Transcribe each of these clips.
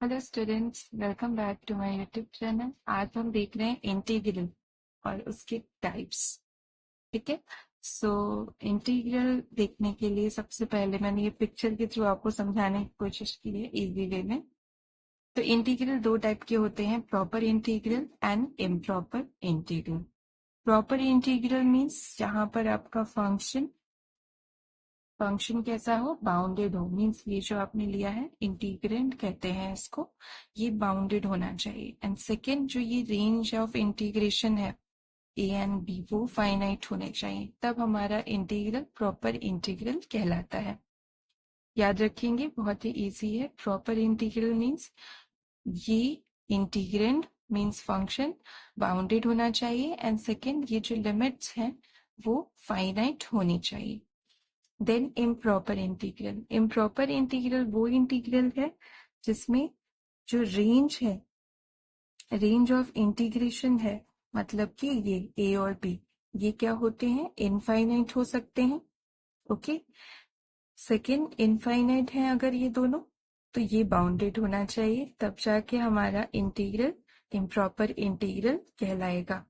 Hello students, welcome back to my YouTube channel. आज हम देख रहे हैं इंटीग्रल और उसके टाइप्स। ठीक है। सो इंटीग्रल देखने के लिए सबसे पहले मैंने ये पिक्चर के थ्रू आपको समझाने की कोशिश की है इजी वे में। तो इंटीग्रल दो टाइप के होते हैं, proper integral and improper integral. Proper integral means जहां पर आपका फंक्शन कैसा हो, बाउंडेड हो। मीन्स ये जो आपने लिया है इंटीग्रेंड कहते हैं इसको, ये बाउंडेड होना चाहिए। एंड सेकेंड, जो ये रेंज ऑफ इंटीग्रेशन है ए एंड बी, वो फाइनाइट होने चाहिए, तब हमारा इंटीग्रल प्रॉपर इंटीग्रल कहलाता है। याद रखेंगे, बहुत ही इजी है। प्रॉपर इंटीग्रल मीन्स ये इंटीग्रेंड मीन्स फंक्शन बाउंडेड होना चाहिए, एंड सेकेंड ये जो लिमिट्स हैं वो फाइनाइट होनी चाहिए। देन इम्प्रॉपर इंटीग्रल वो इंटीग्रल है जिसमें जो रेंज ऑफ इंटीग्रेशन है, मतलब कि ये ए और बी, ये क्या होते हैं, इनफाइनाइट हो सकते हैं। ओके। सेकेंड, इनफाइनाइट है अगर ये दोनों, तो ये बाउंडेड होना चाहिए, तब जाके हमारा इंटीग्रल इम्प्रॉपर इंटीग्रल कहलाएगा।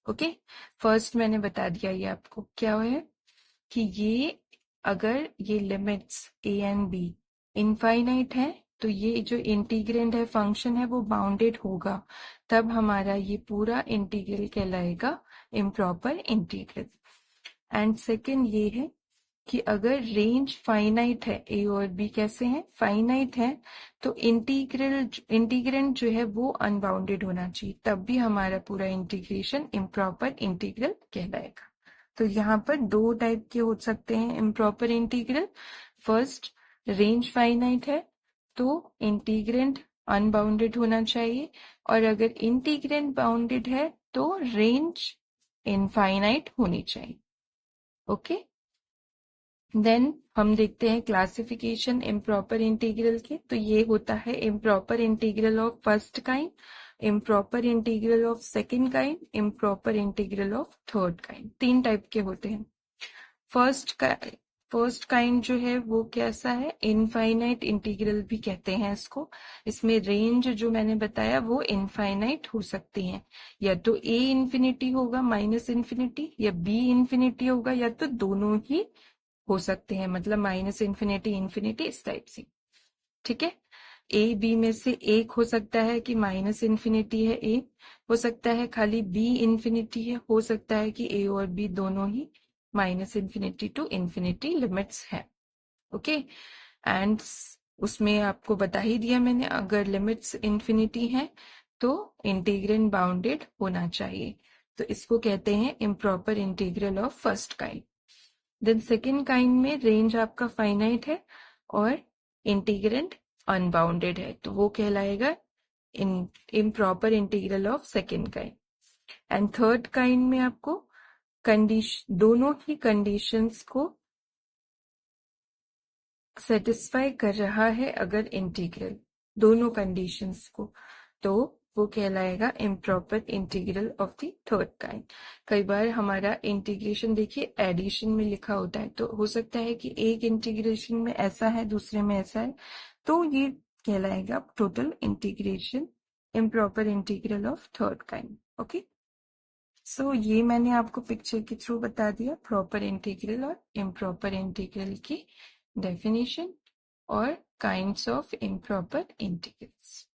ओके। फर्स्ट मैंने बता दिया ये आपको क्या है कि ये अगर ये limits A and B infinite है, तो ये जो इंटीग्रेंड है फंक्शन है वो बाउंडेड होगा, तब हमारा ये पूरा इंटीग्रल कहलाएगा इम्प्रॉपर इंटीग्रल। एंड सेकंड ये है कि अगर रेंज फाइनाइट है, ए और बी कैसे हैं, फाइनाइट है, तो इंटीग्रेंड जो है वो अनबाउंडेड होना चाहिए, तब भी हमारा पूरा इंटीग्रेशन इम्प्रॉपर इंटीग्रल कहलाएगा। तो यहाँ पर दो टाइप के हो सकते हैं improper integral. First, range finite है तो इंटीग्रेंड अनबाउंडेड होना चाहिए, और अगर इंटीग्रेंड बाउंडेड है तो रेंज इनफाइनाइट होनी चाहिए। ओके। देन हम देखते हैं क्लासिफिकेशन इम्प्रॉपर इंटीग्रल के। तो ये होता है improper integral of first kind, improper integral of second kind, improper integral of third kind. तीन टाइप के होते हैं। फर्स्ट काइंड जो है वो कैसा है, इनफाइनाइट इंटीग्रल भी कहते हैं इसको। इसमें रेंज जो मैंने बताया वो इनफाइनाइट हो सकती है, या तो ए इंफिनिटी होगा माइनस इंफिनिटी, या बी इंफिनिटी होगा, या तो दोनों ही हो सकते हैं, मतलब माइनस इंफिनिटी इंफिनिटी इस टाइप से। ठीक है। ए बी में से एक हो सकता है कि माइनस इंफिनिटी है, ए हो सकता है खाली बी इंफिनिटी है, हो सकता है कि ए और बी दोनों ही minus infinity to infinity limits है। ओके। एंड उसमें आपको बता ही दिया मैंने, अगर लिमिट्स इंफिनिटी है तो इंटीग्रेंड बाउंडेड होना चाहिए, तो इसको कहते हैं improper integral of first kind. Then second kind में रेंज आपका फाइनाइट है और इंटीग्रेंड अनबाउंडेड है, तो वो कहलाएगा improper integral of second kind. And third kind में आपको दोनों ही कंडीशंस को सेटिस्फाई कर रहा है अगर इंटीग्रल, दोनों कंडीशंस को, तो वो कहलाएगा improper integral of the third kind. कई बार हमारा इंटीग्रेशन देखिए एडिशन में लिखा होता है, तो हो सकता है कि एक इंटीग्रेशन में ऐसा है दूसरे में ऐसा है, तो ये कहलाएगा total integration improper integral of third kind. Okay. So ये मैंने आपको पिक्चर के थ्रू बता दिया प्रॉपर इंटीग्रल और इम्प्रॉपर इंटीग्रल की डेफिनेशन और काइंड्स ऑफ इम्प्रॉपर इंटीग्रल्स।